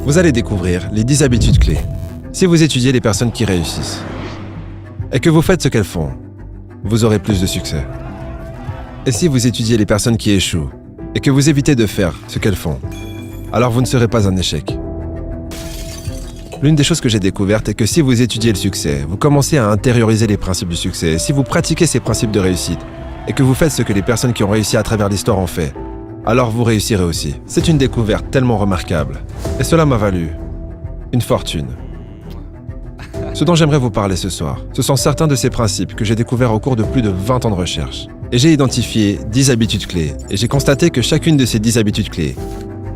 Vous allez découvrir les 10 habitudes clés. Si vous étudiez les personnes qui réussissent et que vous faites ce qu'elles font, vous aurez plus de succès. Et si vous étudiez les personnes qui échouent et que vous évitez de faire ce qu'elles font, alors vous ne serez pas un échec. L'une des choses que j'ai découvertes est que si vous étudiez le succès, vous commencez à intérioriser les principes du succès. Si vous pratiquez ces principes de réussite et que vous faites ce que les personnes qui ont réussi à travers l'histoire ont fait, alors vous réussirez aussi. C'est une découverte tellement remarquable. Et cela m'a valu une fortune. Ce dont j'aimerais vous parler ce soir, ce sont certains de ces principes que j'ai découverts au cours de plus de 20 ans de recherche. Et j'ai identifié 10 habitudes clés. Et j'ai constaté que chacune de ces 10 habitudes clés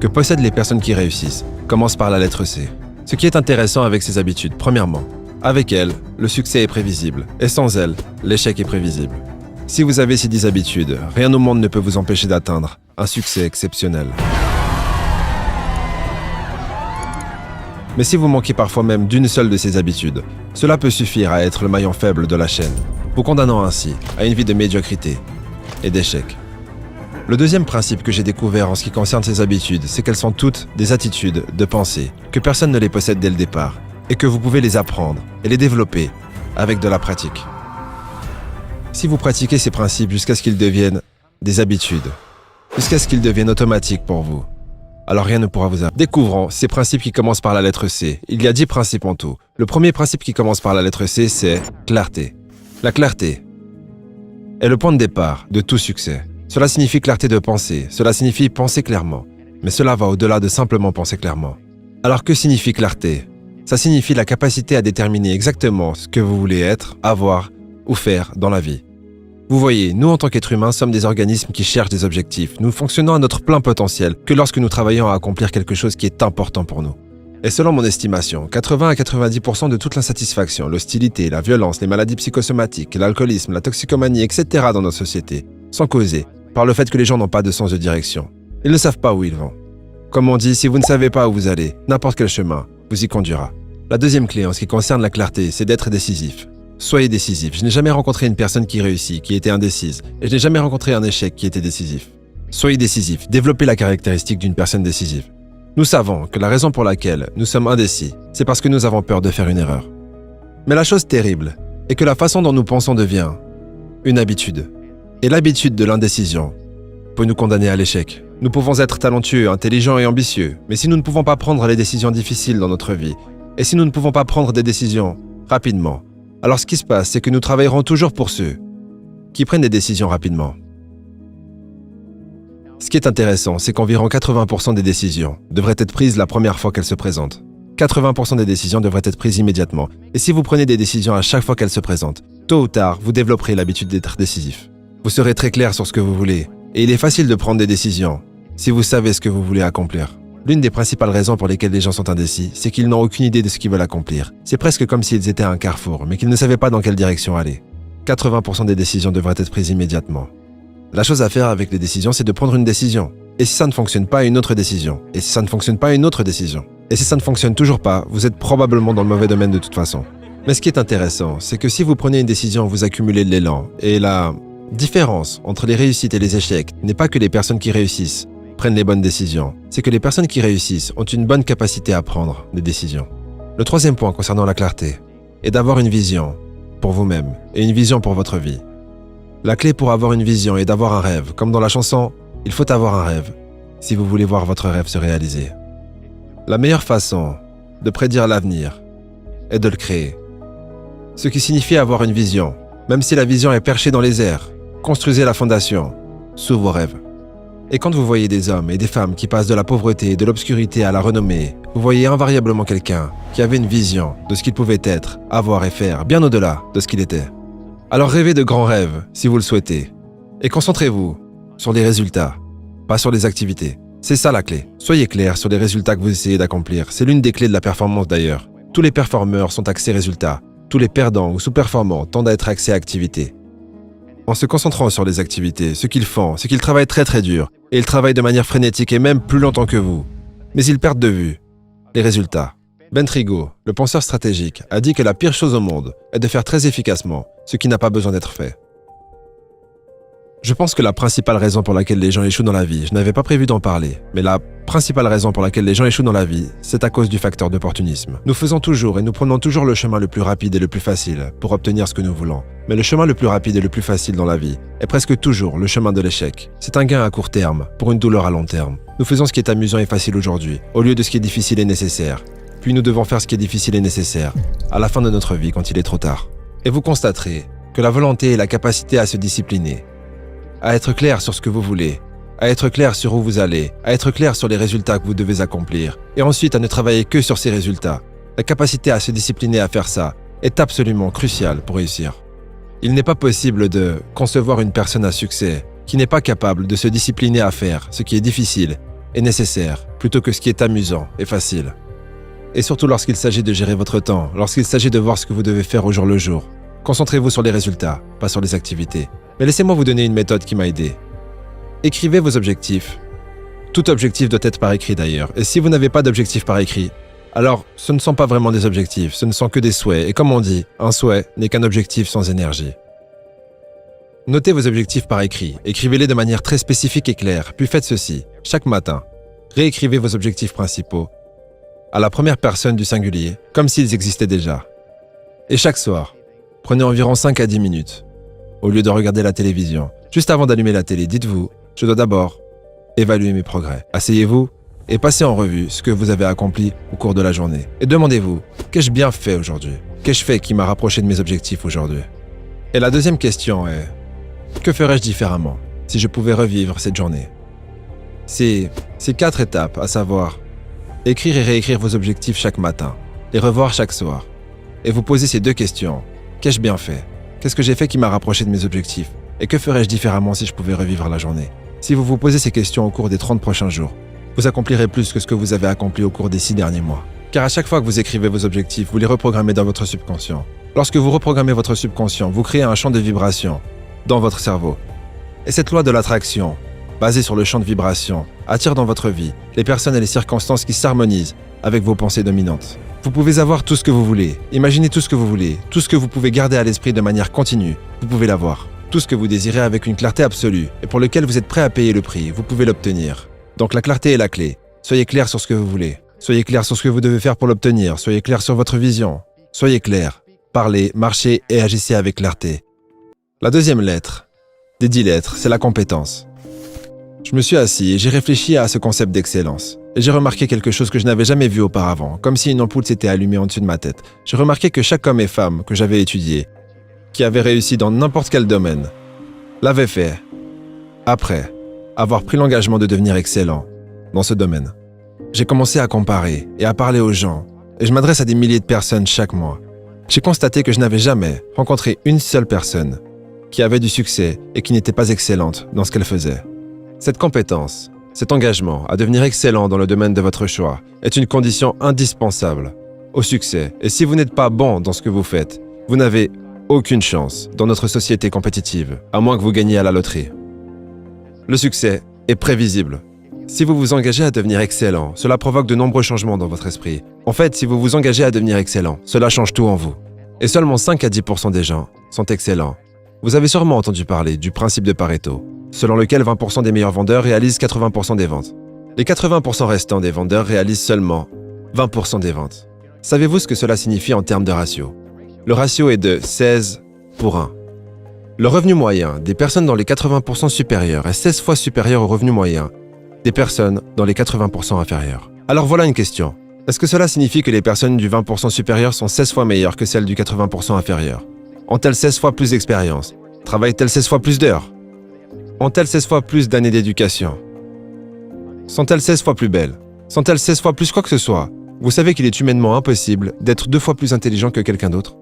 que possèdent les personnes qui réussissent commence par la lettre C. Ce qui est intéressant avec ces habitudes, premièrement, avec elles, le succès est prévisible. Et sans elles, l'échec est prévisible. Si vous avez ces 10 habitudes, rien au monde ne peut vous empêcher d'atteindre un succès exceptionnel. Mais si vous manquez parfois même d'une seule de ces habitudes, cela peut suffire à être le maillon faible de la chaîne, vous condamnant ainsi à une vie de médiocrité et d'échec. Le deuxième principe que j'ai découvert en ce qui concerne ces habitudes, c'est qu'elles sont toutes des attitudes de pensée, que personne ne les possède dès le départ, et que vous pouvez les apprendre et les développer avec de la pratique. Si vous pratiquez ces principes jusqu'à ce qu'ils deviennent des habitudes, jusqu'à ce qu'ils deviennent automatiques pour vous, alors rien ne pourra vous arrêter. Découvrons ces principes qui commencent par la lettre C. Il y a 10 principes en tout. Le premier principe qui commence par la lettre C, c'est clarté. La clarté est le point de départ de tout succès. Cela signifie clarté de pensée, cela signifie penser clairement. Mais cela va au-delà de simplement penser clairement. Alors que signifie clarté? Ça signifie la capacité à déterminer exactement ce que vous voulez être, avoir ou faire dans la vie. Vous voyez, nous en tant qu'êtres humains sommes des organismes qui cherchent des objectifs. Nous fonctionnons à notre plein potentiel que lorsque nous travaillons à accomplir quelque chose qui est important pour nous. Et selon mon estimation, 80 à 90% de toute l'insatisfaction, l'hostilité, la violence, les maladies psychosomatiques, l'alcoolisme, la toxicomanie, etc. dans notre société sont causées par le fait que les gens n'ont pas de sens de direction. Ils ne savent pas où ils vont. Comme on dit, si vous ne savez pas où vous allez, n'importe quel chemin vous y conduira. La deuxième clé en ce qui concerne la clarté, c'est d'être décisif. Soyez décisif. Je n'ai jamais rencontré une personne qui réussit, qui était indécise, et je n'ai jamais rencontré un échec qui était décisif. Soyez décisif. Développez la caractéristique d'une personne décisive. Nous savons que la raison pour laquelle nous sommes indécis, c'est parce que nous avons peur de faire une erreur. Mais la chose terrible est que la façon dont nous pensons devient une habitude. Et l'habitude de l'indécision peut nous condamner à l'échec. Nous pouvons être talentueux, intelligents et ambitieux, mais si nous ne pouvons pas prendre les décisions difficiles dans notre vie, et si nous ne pouvons pas prendre des décisions rapidement, alors ce qui se passe, c'est que nous travaillerons toujours pour ceux qui prennent des décisions rapidement. Ce qui est intéressant, c'est qu'environ 80% des décisions devraient être prises la première fois qu'elles se présentent. 80% des décisions devraient être prises immédiatement. Et si vous prenez des décisions à chaque fois qu'elles se présentent, tôt ou tard, vous développerez l'habitude d'être décisif. Vous serez très clair sur ce que vous voulez. Et il est facile de prendre des décisions si vous savez ce que vous voulez accomplir. L'une des principales raisons pour lesquelles les gens sont indécis, c'est qu'ils n'ont aucune idée de ce qu'ils veulent accomplir. C'est presque comme s'ils étaient à un carrefour, mais qu'ils ne savaient pas dans quelle direction aller. 80% des décisions devraient être prises immédiatement. La chose à faire avec les décisions, c'est de prendre une décision. Et si ça ne fonctionne pas, une autre décision. Et si ça ne fonctionne pas, une autre décision. Et si ça ne fonctionne toujours pas, vous êtes probablement dans le mauvais domaine de toute façon. Mais ce qui est intéressant, c'est que si vous prenez une décision, vous accumulez de l'élan. Et la différence entre les réussites et les échecs n'est pas que les personnes qui réussissent prennent les bonnes décisions. C'est que les personnes qui réussissent ont une bonne capacité à prendre des décisions. Le troisième point concernant la clarté est d'avoir une vision pour vous-même et une vision pour votre vie. La clé pour avoir une vision est d'avoir un rêve. Comme dans la chanson, il faut avoir un rêve si vous voulez voir votre rêve se réaliser. La meilleure façon de prédire l'avenir est de le créer. Ce qui signifie avoir une vision. Même si la vision est perchée dans les airs, construisez la fondation sous vos rêves. Et quand vous voyez des hommes et des femmes qui passent de la pauvreté et de l'obscurité à la renommée, vous voyez invariablement quelqu'un qui avait une vision de ce qu'il pouvait être, avoir et faire, bien au-delà de ce qu'il était. Alors rêvez de grands rêves, si vous le souhaitez. Et concentrez-vous sur les résultats, pas sur les activités. C'est ça la clé. Soyez clair sur les résultats que vous essayez d'accomplir. C'est l'une des clés de la performance d'ailleurs. Tous les performeurs sont axés résultats. Tous les perdants ou sous-performants tendent à être axés activités. En se concentrant sur les activités, ce qu'ils font, c'est qu'ils travaillent très très dur. Et ils travaillent de manière frénétique et même plus longtemps que vous. Mais ils perdent de vue les résultats. Ben Trigo, le penseur stratégique, a dit que la pire chose au monde est de faire très efficacement ce qui n'a pas besoin d'être fait. Je pense que la principale raison pour laquelle les gens échouent dans la vie, je n'avais pas prévu d'en parler, mais la principale raison pour laquelle les gens échouent dans la vie, c'est à cause du facteur d'opportunisme. Nous faisons toujours et nous prenons toujours le chemin le plus rapide et le plus facile pour obtenir ce que nous voulons. Mais le chemin le plus rapide et le plus facile dans la vie est presque toujours le chemin de l'échec. C'est un gain à court terme pour une douleur à long terme. Nous faisons ce qui est amusant et facile aujourd'hui, au lieu de ce qui est difficile et nécessaire. Puis nous devons faire ce qui est difficile et nécessaire à la fin de notre vie quand il est trop tard. Et vous constaterez que la volonté et la capacité à se discipliner, à être clair sur ce que vous voulez, à être clair sur où vous allez, à être clair sur les résultats que vous devez accomplir, et ensuite à ne travailler que sur ces résultats. La capacité à se discipliner à faire ça est absolument cruciale pour réussir. Il n'est pas possible de concevoir une personne à succès qui n'est pas capable de se discipliner à faire ce qui est difficile et nécessaire, plutôt que ce qui est amusant et facile. Et surtout lorsqu'il s'agit de gérer votre temps, lorsqu'il s'agit de voir ce que vous devez faire au jour le jour. Concentrez-vous sur les résultats, pas sur les activités. Mais laissez-moi vous donner une méthode qui m'a aidé. Écrivez vos objectifs. Tout objectif doit être par écrit d'ailleurs. Et si vous n'avez pas d'objectif par écrit, alors ce ne sont pas vraiment des objectifs, ce ne sont que des souhaits. Et comme on dit, un souhait n'est qu'un objectif sans énergie. Notez vos objectifs par écrit. Écrivez-les de manière très spécifique et claire. Puis faites ceci. Chaque matin, réécrivez vos objectifs principaux à la première personne du singulier, comme s'ils existaient déjà. Et chaque soir, prenez environ 5 à 10 minutes. Au lieu de regarder la télévision, juste avant d'allumer la télé, dites-vous, je dois d'abord évaluer mes progrès. Asseyez-vous et passez en revue ce que vous avez accompli au cours de la journée. Et demandez-vous, qu'ai-je bien fait aujourd'hui? Qu'ai-je fait qui m'a rapproché de mes objectifs aujourd'hui? Et la deuxième question est, que ferais-je différemment si je pouvais revivre cette journée? C'est 4 étapes, à savoir, écrire et réécrire vos objectifs chaque matin, les revoir chaque soir, et vous poser ces 2 questions. Qu'ai-je bien fait? Qu'est-ce que j'ai fait qui m'a rapproché de mes objectifs? Et que ferais-je différemment si je pouvais revivre la journée? Si vous vous posez ces questions au cours des 30 prochains jours, vous accomplirez plus que ce que vous avez accompli au cours des 6 derniers mois. Car à chaque fois que vous écrivez vos objectifs, vous les reprogrammez dans votre subconscient. Lorsque vous reprogrammez votre subconscient, vous créez un champ de vibration dans votre cerveau. Et cette loi de l'attraction, basée sur le champ de vibration, attire dans votre vie les personnes et les circonstances qui s'harmonisent avec vos pensées dominantes. Vous pouvez avoir tout ce que vous voulez, imaginez tout ce que vous voulez, tout ce que vous pouvez garder à l'esprit de manière continue, vous pouvez l'avoir. Tout ce que vous désirez avec une clarté absolue et pour lequel vous êtes prêt à payer le prix, vous pouvez l'obtenir. Donc la clarté est la clé. Soyez clair sur ce que vous voulez. Soyez clair sur ce que vous devez faire pour l'obtenir. Soyez clair sur votre vision. Soyez clair. Parlez, marchez et agissez avec clarté. La deuxième lettre, des 10 lettres, c'est la compétence. Je me suis assis et j'ai réfléchi à ce concept d'excellence. Et j'ai remarqué quelque chose que je n'avais jamais vu auparavant, comme si une ampoule s'était allumée en dessus de ma tête. J'ai remarqué que chaque homme et femme que j'avais étudié, qui avait réussi dans n'importe quel domaine, l'avait fait après avoir pris l'engagement de devenir excellent dans ce domaine. J'ai commencé à comparer et à parler aux gens, et je m'adresse à des milliers de personnes chaque mois. J'ai constaté que je n'avais jamais rencontré une seule personne qui avait du succès et qui n'était pas excellente dans ce qu'elle faisait. Cette compétence, cet engagement à devenir excellent dans le domaine de votre choix est une condition indispensable au succès. Et si vous n'êtes pas bon dans ce que vous faites, vous n'avez aucune chance dans notre société compétitive, à moins que vous gagniez à la loterie. Le succès est prévisible. Si vous vous engagez à devenir excellent, cela provoque de nombreux changements dans votre esprit. En fait, si vous vous engagez à devenir excellent, cela change tout en vous. Et seulement 5 à 10% des gens sont excellents. Vous avez sûrement entendu parler du principe de Pareto, selon lequel 20% des meilleurs vendeurs réalisent 80% des ventes. Les 80% restants des vendeurs réalisent seulement 20% des ventes. Savez-vous ce que cela signifie en termes de ratio? Le ratio est de 16 pour 1. Le revenu moyen des personnes dans les 80% supérieurs est 16 fois supérieur au revenu moyen des personnes dans les 80% inférieurs. Alors voilà une question. Est-ce que cela signifie que les personnes du 20% supérieur sont 16 fois meilleures que celles du 80% inférieur? Ont-elles 16 fois plus d'expérience? Travaillent-elles 16 fois plus d'heures? Ont-elles 16 fois plus d'années d'éducation? Sont-elles 16 fois plus belles? Sont-elles 16 fois plus quoi que ce soit? Vous savez qu'il est humainement impossible d'être 2 fois plus intelligent que quelqu'un d'autre.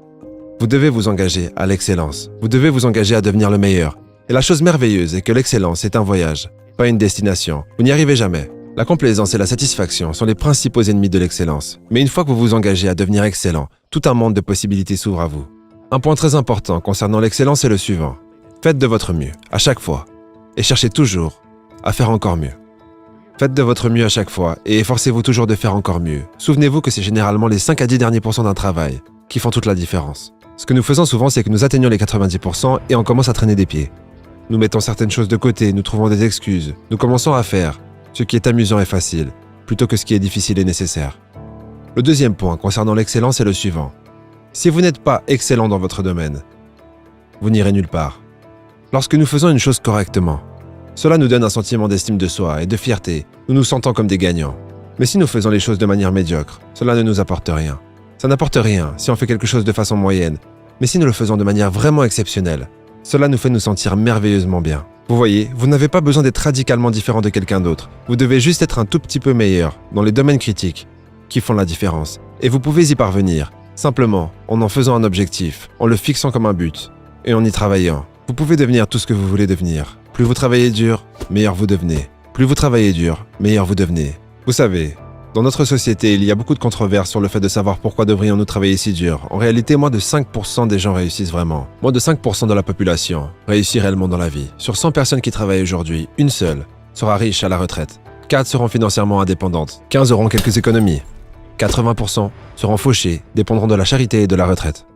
Vous devez vous engager à l'excellence. Vous devez vous engager à devenir le meilleur. Et la chose merveilleuse est que l'excellence est un voyage, pas une destination. Vous n'y arrivez jamais. La complaisance et la satisfaction sont les principaux ennemis de l'excellence. Mais une fois que vous vous engagez à devenir excellent, tout un monde de possibilités s'ouvre à vous. Un point très important concernant l'excellence est le suivant. Faites de votre mieux, à chaque fois. Et cherchez toujours à faire encore mieux. Faites de votre mieux à chaque fois et efforcez-vous toujours de faire encore mieux. Souvenez-vous que c'est généralement les 5 à 10 derniers pourcents d'un travail qui font toute la différence. Ce que nous faisons souvent, c'est que nous atteignons les 90% et on commence à traîner des pieds. Nous mettons certaines choses de côté, nous trouvons des excuses. Nous commençons à faire ce qui est amusant et facile, plutôt que ce qui est difficile et nécessaire. Le deuxième point concernant l'excellence est le suivant. Si vous n'êtes pas excellent dans votre domaine, vous n'irez nulle part. Lorsque nous faisons une chose correctement, cela nous donne un sentiment d'estime de soi et de fierté. Nous nous sentons comme des gagnants. Mais si nous faisons les choses de manière médiocre, cela ne nous apporte rien. Ça n'apporte rien si on fait quelque chose de façon moyenne. Mais si nous le faisons de manière vraiment exceptionnelle, cela nous fait nous sentir merveilleusement bien. Vous voyez, vous n'avez pas besoin d'être radicalement différent de quelqu'un d'autre. Vous devez juste être un tout petit peu meilleur dans les domaines critiques qui font la différence. Et vous pouvez y parvenir, simplement en faisant un objectif, en le fixant comme un but et en y travaillant. Vous pouvez devenir tout ce que vous voulez devenir. Plus vous travaillez dur, meilleur vous devenez. Plus vous travaillez dur, meilleur vous devenez. Vous savez, dans notre société, il y a beaucoup de controverses sur le fait de savoir pourquoi devrions-nous travailler si dur. En réalité, moins de 5% des gens réussissent vraiment. Moins de 5% de la population réussit réellement dans la vie. Sur 100 personnes qui travaillent aujourd'hui, une seule sera riche à la retraite. 4 seront financièrement indépendantes. 15 auront quelques économies. 80% seront fauchés, dépendront de la charité et de la retraite.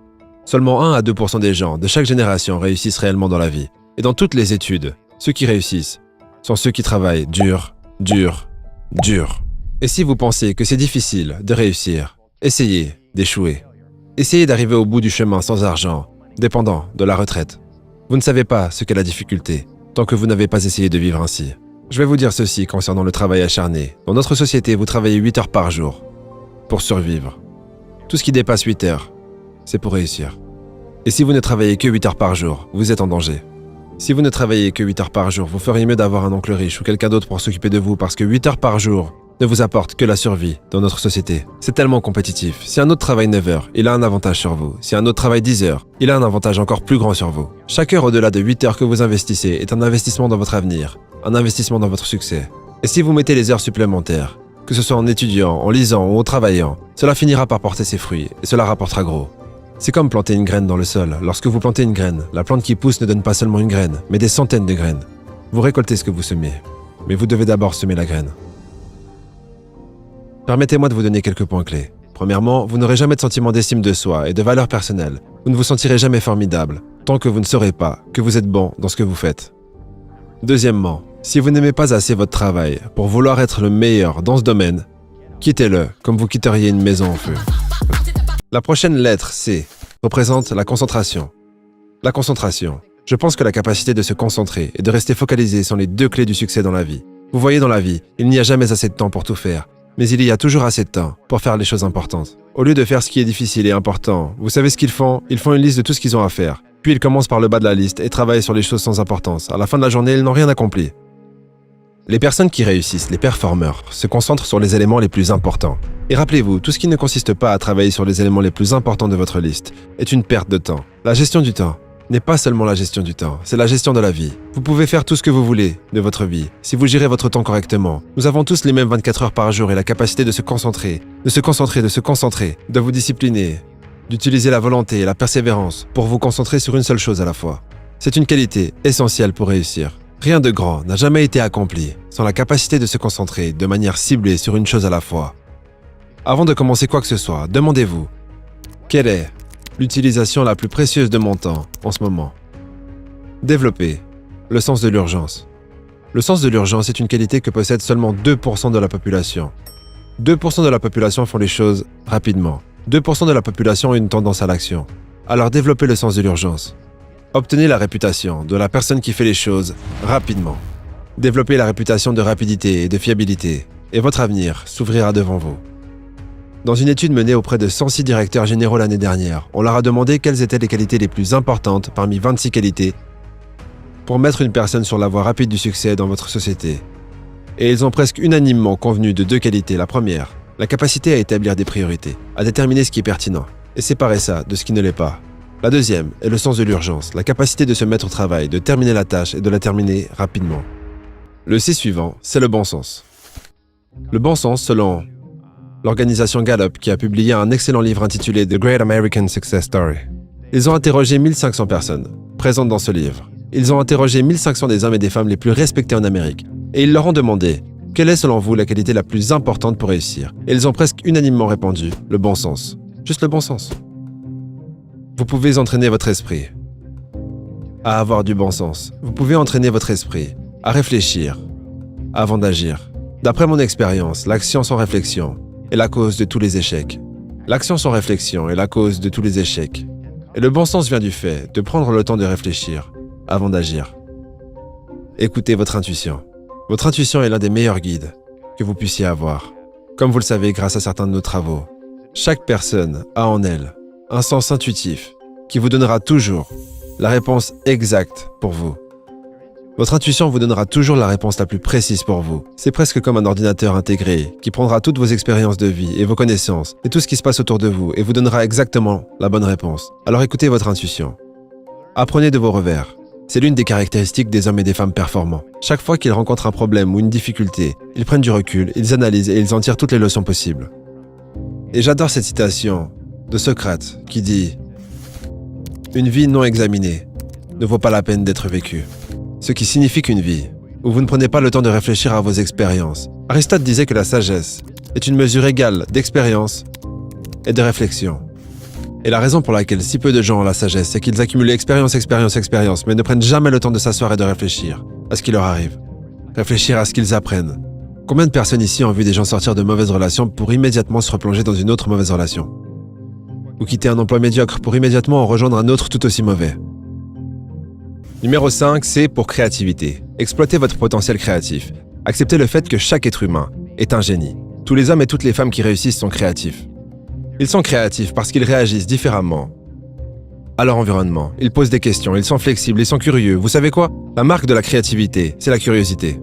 Seulement 1 à 2% des gens de chaque génération réussissent réellement dans la vie. Et dans toutes les études, ceux qui réussissent sont ceux qui travaillent dur, dur, dur. Et si vous pensez que c'est difficile de réussir, essayez d'échouer. Essayez d'arriver au bout du chemin sans argent, dépendant de la retraite. Vous ne savez pas ce qu'est la difficulté, tant que vous n'avez pas essayé de vivre ainsi. Je vais vous dire ceci concernant le travail acharné. Dans notre société, vous travaillez 8 heures par jour pour survivre. Tout ce qui dépasse 8 heures, c'est pour réussir. Et si vous ne travaillez que 8 heures par jour, vous êtes en danger. Si vous ne travaillez que 8 heures par jour, vous feriez mieux d'avoir un oncle riche ou quelqu'un d'autre pour s'occuper de vous parce que 8 heures par jour ne vous apporte que la survie dans notre société. C'est tellement compétitif. Si un autre travaille 9 heures, il a un avantage sur vous. Si un autre travaille 10 heures, il a un avantage encore plus grand sur vous. Chaque heure au-delà de 8 heures que vous investissez est un investissement dans votre avenir, un investissement dans votre succès. Et si vous mettez les heures supplémentaires, que ce soit en étudiant, en lisant ou en travaillant, cela finira par porter ses fruits et cela rapportera gros. C'est comme planter une graine dans le sol. Lorsque vous plantez une graine, la plante qui pousse ne donne pas seulement une graine, mais des centaines de graines. Vous récoltez ce que vous semez, mais vous devez d'abord semer la graine. Permettez-moi de vous donner quelques points clés. Premièrement, vous n'aurez jamais de sentiment d'estime de soi et de valeur personnelle. Vous ne vous sentirez jamais formidable, tant que vous ne saurez pas que vous êtes bon dans ce que vous faites. Deuxièmement, si vous n'aimez pas assez votre travail pour vouloir être le meilleur dans ce domaine, quittez-le comme vous quitteriez une maison en feu. La prochaine lettre, C, représente la concentration. La concentration. Je pense que la capacité de se concentrer et de rester focalisé sont les deux clés du succès dans la vie. Vous voyez, dans la vie, il n'y a jamais assez de temps pour tout faire, mais il y a toujours assez de temps pour faire les choses importantes. Au lieu de faire ce qui est difficile et important, vous savez ce qu'ils font? Ils font une liste de tout ce qu'ils ont à faire. Puis ils commencent par le bas de la liste et travaillent sur les choses sans importance. À la fin de la journée, ils n'ont rien accompli. Les personnes qui réussissent, les performeurs, se concentrent sur les éléments les plus importants. Et rappelez-vous, tout ce qui ne consiste pas à travailler sur les éléments les plus importants de votre liste est une perte de temps. La gestion du temps n'est pas seulement la gestion du temps, c'est la gestion de la vie. Vous pouvez faire tout ce que vous voulez de votre vie, si vous gérez votre temps correctement. Nous avons tous les mêmes 24 heures par jour et la capacité de se concentrer, de vous discipliner, d'utiliser la volonté et la persévérance pour vous concentrer sur une seule chose à la fois. C'est une qualité essentielle pour réussir. Rien de grand n'a jamais été accompli sans la capacité de se concentrer de manière ciblée sur une chose à la fois. Avant de commencer quoi que ce soit, demandez-vous, quelle est l'utilisation la plus précieuse de mon temps en ce moment? Développer le sens de l'urgence. Le sens de l'urgence est une qualité que possède seulement 2% de la population. 2% de la population font les choses rapidement. 2% de la population ont une tendance à l'action. Alors développez le sens de l'urgence. Obtenez la réputation de la personne qui fait les choses rapidement. Développez la réputation de rapidité et de fiabilité, et votre avenir s'ouvrira devant vous. Dans une étude menée auprès de 106 directeurs généraux l'année dernière, on leur a demandé quelles étaient les qualités les plus importantes parmi 26 qualités pour mettre une personne sur la voie rapide du succès dans votre société. Et ils ont presque unanimement convenu de 2 qualités. La première, la capacité à établir des priorités, à déterminer ce qui est pertinent, et séparer ça de ce qui ne l'est pas. La deuxième est le sens de l'urgence, la capacité de se mettre au travail, de terminer la tâche et de la terminer rapidement. Le C suivant, c'est le bon sens. Le bon sens, selon l'organisation Gallup, qui a publié un excellent livre intitulé The Great American Success Story. Ils ont interrogé 1500 personnes présentes dans ce livre. Ils ont interrogé 1500 des hommes et des femmes les plus respectés en Amérique. Et ils leur ont demandé, quelle est selon vous la qualité la plus importante pour réussir? Et ils ont presque unanimement répondu, le bon sens. Juste le bon sens. Vous pouvez entraîner votre esprit à avoir du bon sens. Vous pouvez entraîner votre esprit à réfléchir avant d'agir. D'après mon expérience, l'action sans réflexion est la cause de tous les échecs. L'action sans réflexion est la cause de tous les échecs. Et le bon sens vient du fait de prendre le temps de réfléchir avant d'agir. Écoutez votre intuition. Votre intuition est l'un des meilleurs guides que vous puissiez avoir. Comme vous le savez grâce à certains de nos travaux, chaque personne a en elle un sens intuitif qui vous donnera toujours la réponse exacte pour vous. Votre intuition vous donnera toujours la réponse la plus précise pour vous. C'est presque comme un ordinateur intégré qui prendra toutes vos expériences de vie et vos connaissances et tout ce qui se passe autour de vous et vous donnera exactement la bonne réponse. Alors écoutez votre intuition. Apprenez de vos revers. C'est l'une des caractéristiques des hommes et des femmes performants. Chaque fois qu'ils rencontrent un problème ou une difficulté, ils prennent du recul, ils analysent et ils en tirent toutes les leçons possibles. Et j'adore cette citation de Socrate qui dit « Une vie non examinée ne vaut pas la peine d'être vécue ». Ce qui signifie qu'une vie où vous ne prenez pas le temps de réfléchir à vos expériences. Aristote disait que la sagesse est une mesure égale d'expérience et de réflexion. Et la raison pour laquelle si peu de gens ont la sagesse, c'est qu'ils accumulent expérience, mais ne prennent jamais le temps de s'asseoir et de réfléchir à ce qui leur arrive. Réfléchir à ce qu'ils apprennent. Combien de personnes ici ont vu des gens sortir de mauvaises relations pour immédiatement se replonger dans une autre mauvaise relation? Ou quitter un emploi médiocre pour immédiatement en rejoindre un autre tout aussi mauvais? Numéro 5, c'est pour créativité. Exploitez votre potentiel créatif. Acceptez le fait que chaque être humain est un génie. Tous les hommes et toutes les femmes qui réussissent sont créatifs. Ils sont créatifs parce qu'ils réagissent différemment à leur environnement. Ils posent des questions, ils sont flexibles, ils sont curieux. Vous savez quoi? La marque de la créativité, c'est la curiosité.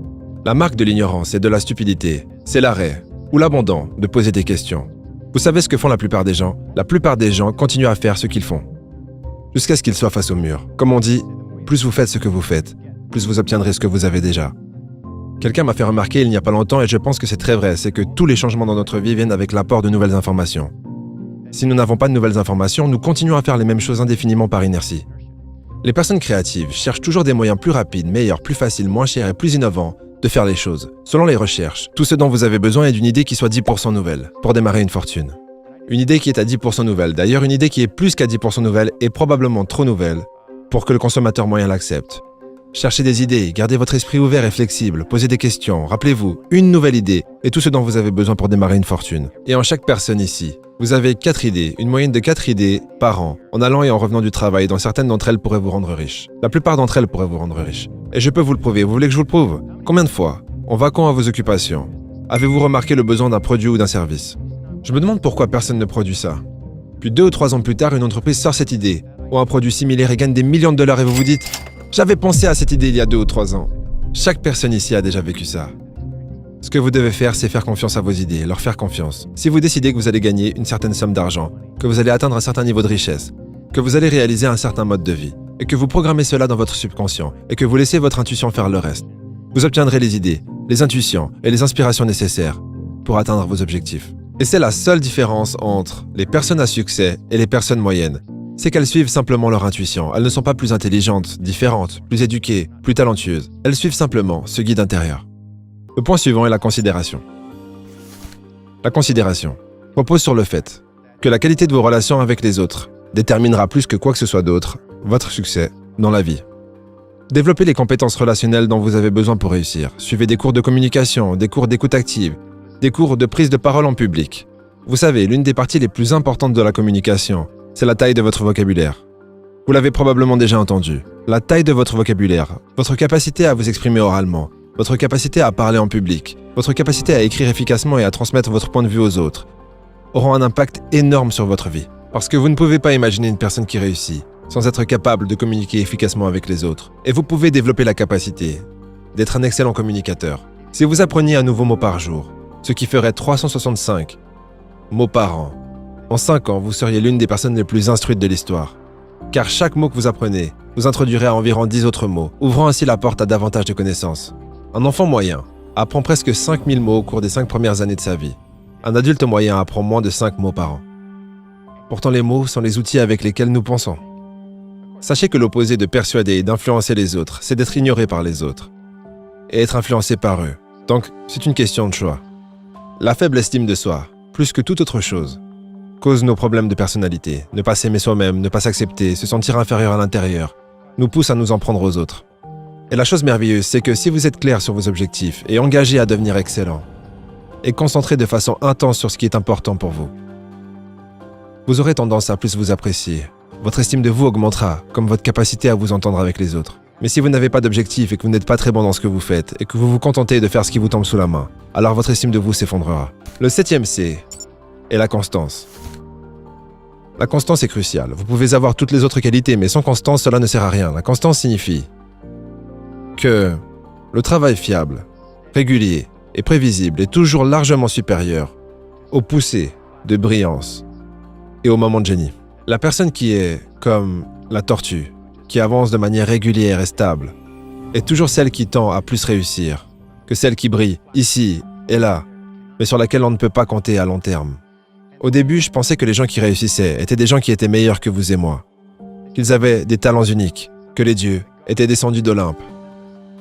La marque de l'ignorance et de la stupidité, c'est l'arrêt ou l'abandon de poser des questions. Vous savez ce que font la plupart des gens? La plupart des gens continuent à faire ce qu'ils font, jusqu'à ce qu'ils soient face au mur. Comme on dit, plus vous faites ce que vous faites, plus vous obtiendrez ce que vous avez déjà. Quelqu'un m'a fait remarquer il n'y a pas longtemps et je pense que c'est très vrai, c'est que tous les changements dans notre vie viennent avec l'apport de nouvelles informations. Si nous n'avons pas de nouvelles informations, nous continuons à faire les mêmes choses indéfiniment par inertie. Les personnes créatives cherchent toujours des moyens plus rapides, meilleurs, plus faciles, moins chers et plus innovants de faire les choses. Selon les recherches, tout ce dont vous avez besoin est d'une idée qui soit 10% nouvelle pour démarrer une fortune. Une idée qui est à 10% nouvelle. D'ailleurs, une idée qui est plus qu'à 10% nouvelle est probablement trop nouvelle pour que le consommateur moyen l'accepte. Cherchez des idées, gardez votre esprit ouvert et flexible, posez des questions, rappelez-vous, une nouvelle idée est tout ce dont vous avez besoin pour démarrer une fortune. Et en chaque personne ici, vous avez 4 idées, une moyenne de 4 idées par an, en allant et en revenant du travail, dont certaines d'entre elles pourraient vous rendre riche. La plupart d'entre elles pourraient vous rendre riche. Et je peux vous le prouver, vous voulez que je vous le prouve? Combien de fois, en vaquant à vos occupations, avez-vous remarqué le besoin d'un produit ou d'un service? Je me demande pourquoi personne ne produit ça. Puis 2 ou 3 ans plus tard, une entreprise sort cette idée, ou un produit similaire et gagne des millions de dollars et vous vous dites « J'avais pensé à cette idée il y a 2 ou 3 ans ». Chaque personne ici a déjà vécu ça. Ce que vous devez faire, c'est faire confiance à vos idées, leur faire confiance. Si vous décidez que vous allez gagner une certaine somme d'argent, que vous allez atteindre un certain niveau de richesse, que vous allez réaliser un certain mode de vie, et que vous programmez cela dans votre subconscient, et que vous laissez votre intuition faire le reste, vous obtiendrez les idées, les intuitions et les inspirations nécessaires pour atteindre vos objectifs. Et c'est la seule différence entre les personnes à succès et les personnes moyennes. C'est qu'elles suivent simplement leur intuition. Elles ne sont pas plus intelligentes, différentes, plus éduquées, plus talentueuses. Elles suivent simplement ce guide intérieur. Le point suivant est la considération. La considération repose sur le fait que la qualité de vos relations avec les autres déterminera plus que quoi que ce soit d'autre votre succès dans la vie. Développez les compétences relationnelles dont vous avez besoin pour réussir. Suivez des cours de communication, des cours d'écoute active, des cours de prise de parole en public. Vous savez, l'une des parties les plus importantes de la communication, c'est la taille de votre vocabulaire. Vous l'avez probablement déjà entendu. La taille de votre vocabulaire, votre capacité à vous exprimer oralement, votre capacité à parler en public, votre capacité à écrire efficacement et à transmettre votre point de vue aux autres, auront un impact énorme sur votre vie. Parce que vous ne pouvez pas imaginer une personne qui réussit sans être capable de communiquer efficacement avec les autres. Et vous pouvez développer la capacité d'être un excellent communicateur. Si vous appreniez un nouveau mot par jour, ce qui ferait 365 mots par an, en 5 ans, vous seriez l'une des personnes les plus instruites de l'histoire. Car chaque mot que vous apprenez vous introduirait à environ 10 autres mots, ouvrant ainsi la porte à davantage de connaissances. Un enfant moyen apprend presque 5000 mots au cours des 5 premières années de sa vie. Un adulte moyen apprend moins de 5 mots par an. Pourtant, les mots sont les outils avec lesquels nous pensons. Sachez que l'opposé de persuader et d'influencer les autres, c'est d'être ignoré par les autres et être influencé par eux. Donc, c'est une question de choix. La faible estime de soi, plus que toute autre chose, cause nos problèmes de personnalité. Ne pas s'aimer soi-même, ne pas s'accepter, se sentir inférieur à l'intérieur, nous pousse à nous en prendre aux autres. Et la chose merveilleuse, c'est que si vous êtes clair sur vos objectifs et engagé à devenir excellent, et concentré de façon intense sur ce qui est important pour vous, vous aurez tendance à plus vous apprécier. Votre estime de vous augmentera, comme votre capacité à vous entendre avec les autres. Mais si vous n'avez pas d'objectif et que vous n'êtes pas très bon dans ce que vous faites, et que vous vous contentez de faire ce qui vous tombe sous la main, alors votre estime de vous s'effondrera. Le 7e C est la constance. La constance est cruciale. Vous pouvez avoir toutes les autres qualités, mais sans constance, cela ne sert à rien. La constance signifie que le travail fiable, régulier et prévisible est toujours largement supérieur aux poussées de brillance et aux moments de génie. La personne qui est comme la tortue, qui avance de manière régulière et stable, est toujours celle qui tend à plus réussir que celle qui brille ici et là, mais sur laquelle on ne peut pas compter à long terme. Au début, je pensais que les gens qui réussissaient étaient des gens qui étaient meilleurs que vous et moi, qu'ils avaient des talents uniques, que les dieux étaient descendus d'Olympe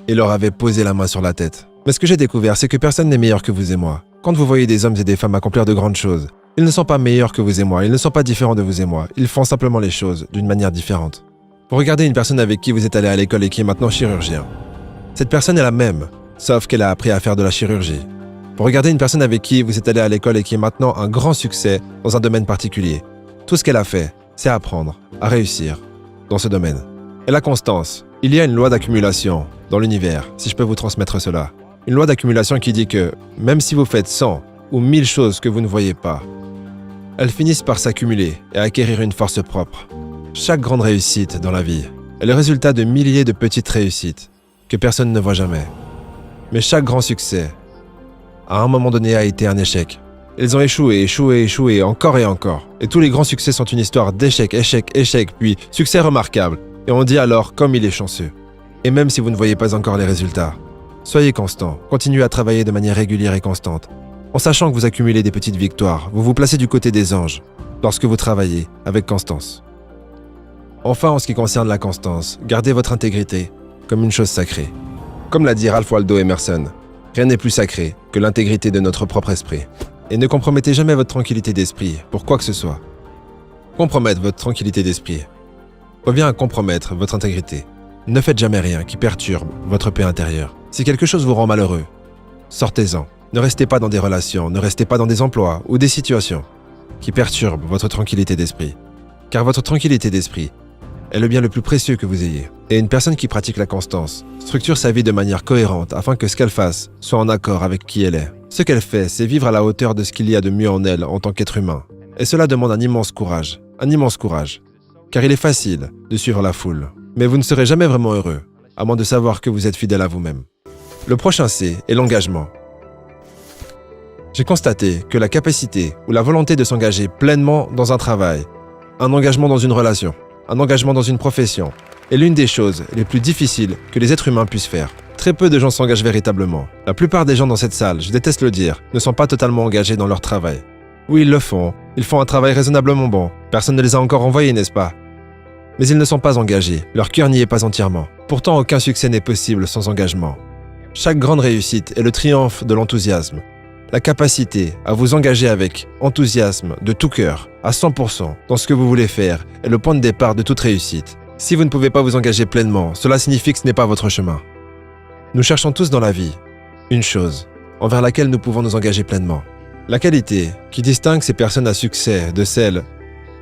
et leur avaient posé la main sur la tête. Mais ce que j'ai découvert, c'est que personne n'est meilleur que vous et moi. Quand vous voyez des hommes et des femmes accomplir de grandes choses, ils ne sont pas meilleurs que vous et moi, ils ne sont pas différents de vous et moi, ils font simplement les choses d'une manière différente. Vous regardez une personne avec qui vous êtes allé à l'école et qui est maintenant chirurgien. Cette personne est la même, sauf qu'elle a appris à faire de la chirurgie. Vous regardez une personne avec qui vous êtes allé à l'école et qui est maintenant un grand succès dans un domaine particulier. Tout ce qu'elle a fait, c'est apprendre à réussir dans ce domaine. Et la constance, il y a une loi d'accumulation dans l'univers, si je peux vous transmettre cela. Une loi d'accumulation qui dit que même si vous faites 100 ou 1000 choses que vous ne voyez pas, elles finissent par s'accumuler et acquérir une force propre. Chaque grande réussite dans la vie est le résultat de milliers de petites réussites que personne ne voit jamais. Mais chaque grand succès, à un moment donné, a été un échec. Ils ont échoué, échoué, échoué, encore et encore. Et tous les grands succès sont une histoire d'échec, échec, échec, puis succès remarquable. Et on dit alors comme il est chanceux. Et même si vous ne voyez pas encore les résultats, soyez constant, continuez à travailler de manière régulière et constante. En sachant que vous accumulez des petites victoires, vous vous placez du côté des anges lorsque vous travaillez avec constance. Enfin, en ce qui concerne la constance, gardez votre intégrité comme une chose sacrée. Comme l'a dit Ralph Waldo Emerson, rien n'est plus sacré que l'intégrité de notre propre esprit. Et ne compromettez jamais votre tranquillité d'esprit pour quoi que ce soit. Compromettre votre tranquillité d'esprit revient à compromettre votre intégrité. Ne faites jamais rien qui perturbe votre paix intérieure. Si quelque chose vous rend malheureux, sortez-en. Ne restez pas dans des relations, ne restez pas dans des emplois ou des situations qui perturbent votre tranquillité d'esprit. Car votre tranquillité d'esprit est le bien le plus précieux que vous ayez. Et une personne qui pratique la constance structure sa vie de manière cohérente afin que ce qu'elle fasse soit en accord avec qui elle est. Ce qu'elle fait, c'est vivre à la hauteur de ce qu'il y a de mieux en elle en tant qu'être humain. Et cela demande un immense courage. Car il est facile de suivre la foule. Mais vous ne serez jamais vraiment heureux, à moins de savoir que vous êtes fidèle à vous-même. Le prochain C est l'engagement. J'ai constaté que la capacité ou la volonté de s'engager pleinement dans un travail, un engagement dans une relation, un engagement dans une profession, est l'une des choses les plus difficiles que les êtres humains puissent faire. Très peu de gens s'engagent véritablement. La plupart des gens dans cette salle, je déteste le dire, ne sont pas totalement engagés dans leur travail. Oui, ils le font. Ils font un travail raisonnablement bon. Personne ne les a encore envoyés, n'est-ce pas? Mais ils ne sont pas engagés. Leur cœur n'y est pas entièrement. Pourtant, aucun succès n'est possible sans engagement. Chaque grande réussite est le triomphe de l'enthousiasme. La capacité à vous engager avec enthousiasme, de tout cœur, à 100% dans ce que vous voulez faire est le point de départ de toute réussite. Si vous ne pouvez pas vous engager pleinement, cela signifie que ce n'est pas votre chemin. Nous cherchons tous dans la vie une chose envers laquelle nous pouvons nous engager pleinement. La qualité qui distingue ces personnes à succès de celles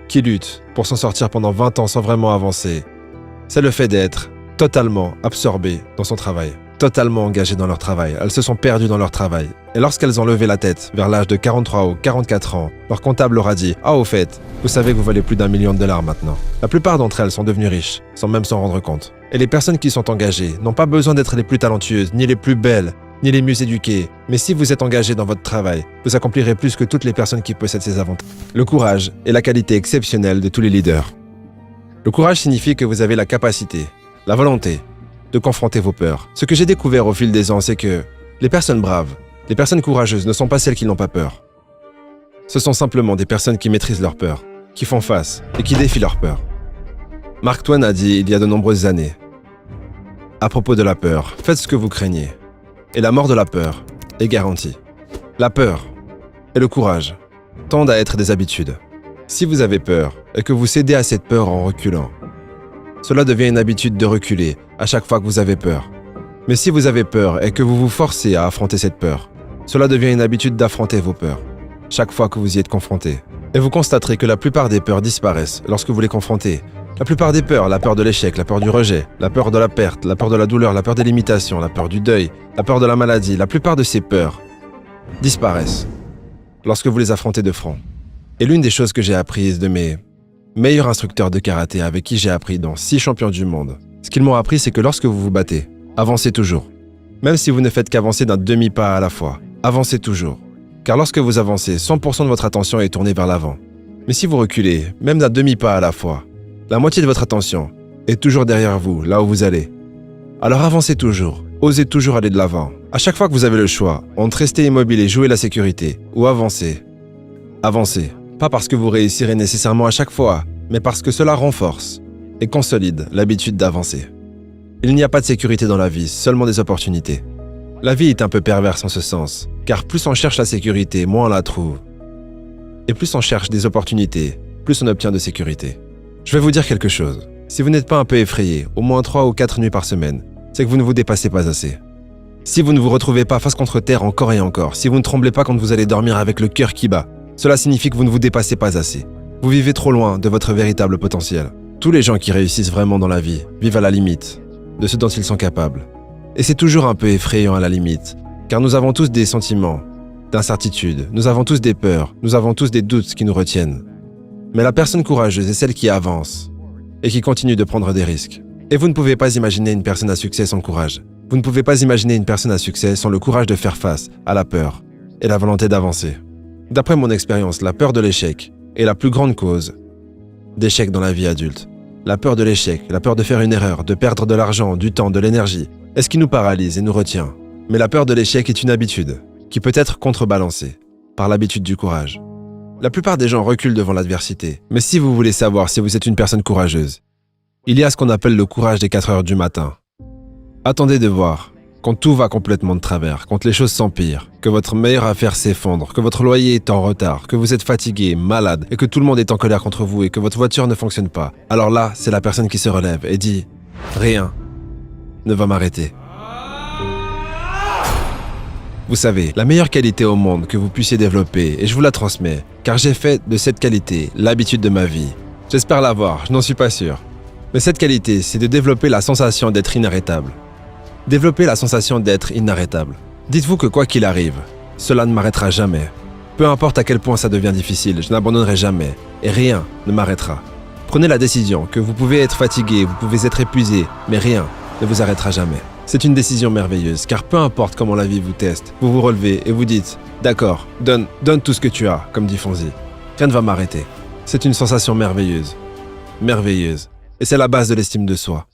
qui luttent pour s'en sortir pendant 20 ans sans vraiment avancer, c'est le fait d'être totalement absorbées dans son travail, totalement engagées dans leur travail. Elles se sont perdues dans leur travail. Et lorsqu'elles ont levé la tête vers l'âge de 43 ou 44 ans, leur comptable leur a dit « Ah, au fait, vous savez que vous valez plus d'1 million de dollars maintenant. » La plupart d'entre elles sont devenues riches, sans même s'en rendre compte. Et les personnes qui sont engagées n'ont pas besoin d'être les plus talentueuses, ni les plus belles, ni les mieux éduquées. Mais si vous êtes engagé dans votre travail, vous accomplirez plus que toutes les personnes qui possèdent ces avantages. Le courage est la qualité exceptionnelle de tous les leaders. Le courage signifie que vous avez la capacité, la volonté, de confronter vos peurs. Ce que j'ai découvert au fil des ans, c'est que les personnes braves, les personnes courageuses ne sont pas celles qui n'ont pas peur. Ce sont simplement des personnes qui maîtrisent leurs peurs, qui font face et qui défient leurs peurs. Mark Twain a dit il y a de nombreuses années, à propos de la peur, faites ce que vous craignez, et la mort de la peur est garantie. La peur et le courage tendent à être des habitudes. Si vous avez peur et que vous cédez à cette peur en reculant, Cela devient une habitude de reculer à chaque fois que vous avez peur. Mais si vous avez peur et que vous vous forcez à affronter cette peur, cela devient une habitude d'affronter vos peurs, chaque fois que vous y êtes confronté. Et vous constaterez que la plupart des peurs disparaissent lorsque vous les confrontez. La plupart des peurs, la peur de l'échec, la peur du rejet, la peur de la perte, la peur de la douleur, la peur des limitations, la peur du deuil, la peur de la maladie, la plupart de ces peurs disparaissent lorsque vous les affrontez de front. Et l'une des choses que j'ai apprises de mes meilleurs instructeurs de karaté avec qui j'ai appris dans 6 champions du monde, ce qu'ils m'ont appris, c'est que lorsque vous vous battez, avancez toujours. Même si vous ne faites qu'avancer d'un demi-pas à la fois, avancez toujours. Car lorsque vous avancez, 100% de votre attention est tournée vers l'avant. Mais si vous reculez, même d'un demi-pas à la fois, la moitié de votre attention est toujours derrière vous, là où vous allez. Alors avancez toujours, osez toujours aller de l'avant. À chaque fois que vous avez le choix, entre rester immobile et jouer la sécurité, ou avancer, avancez. Pas parce que vous réussirez nécessairement à chaque fois, mais parce que cela renforce et consolide l'habitude d'avancer. Il n'y a pas de sécurité dans la vie, seulement des opportunités. La vie est un peu perverse en ce sens, car plus on cherche la sécurité, moins on la trouve. Et plus on cherche des opportunités, plus on obtient de sécurité. Je vais vous dire quelque chose. Si vous n'êtes pas un peu effrayé, au moins 3 ou 4 nuits par semaine, c'est que vous ne vous dépassez pas assez. Si vous ne vous retrouvez pas face contre terre encore et encore, si vous ne tremblez pas quand vous allez dormir avec le cœur qui bat, cela signifie que vous ne vous dépassez pas assez. Vous vivez trop loin de votre véritable potentiel. Tous les gens qui réussissent vraiment dans la vie vivent à la limite de ce dont ils sont capables. Et c'est toujours un peu effrayant à la limite, car nous avons tous des sentiments d'incertitude, nous avons tous des peurs, nous avons tous des doutes qui nous retiennent. Mais la personne courageuse est celle qui avance et qui continue de prendre des risques. Et vous ne pouvez pas imaginer une personne à succès sans courage. Vous ne pouvez pas imaginer une personne à succès sans le courage de faire face à la peur et la volonté d'avancer. D'après mon expérience, la peur de l'échec est la plus grande cause d'échec dans la vie adulte. La peur de l'échec, la peur de faire une erreur, de perdre de l'argent, du temps, de l'énergie, est ce qui nous paralyse et nous retient. Mais la peur de l'échec est une habitude qui peut être contrebalancée par l'habitude du courage. La plupart des gens reculent devant l'adversité, mais si vous voulez savoir si vous êtes une personne courageuse, il y a ce qu'on appelle le courage des 4 heures du matin. Attendez de voir, quand tout va complètement de travers, quand les choses s'empirent, que votre meilleure affaire s'effondre, que votre loyer est en retard, que vous êtes fatigué, malade, et que tout le monde est en colère contre vous et que votre voiture ne fonctionne pas, alors là, c'est la personne qui se relève et dit « Rien ne va m'arrêter ». Vous savez, la meilleure qualité au monde que vous puissiez développer, et je vous la transmets, car j'ai fait de cette qualité l'habitude de ma vie. J'espère l'avoir, je n'en suis pas sûr. Mais cette qualité, c'est de développer la sensation d'être inarrêtable. Développer la sensation d'être inarrêtable. Dites-vous que quoi qu'il arrive, cela ne m'arrêtera jamais. Peu importe à quel point ça devient difficile, je n'abandonnerai jamais, et rien ne m'arrêtera. Prenez la décision que vous pouvez être fatigué, vous pouvez être épuisé, mais rien ne vous arrêtera jamais. C'est une décision merveilleuse, car peu importe comment la vie vous teste, vous vous relevez et vous dites « D'accord, donne tout ce que tu as », comme dit Fonzie. Rien ne va m'arrêter. C'est une sensation merveilleuse. Merveilleuse. Et c'est la base de l'estime de soi.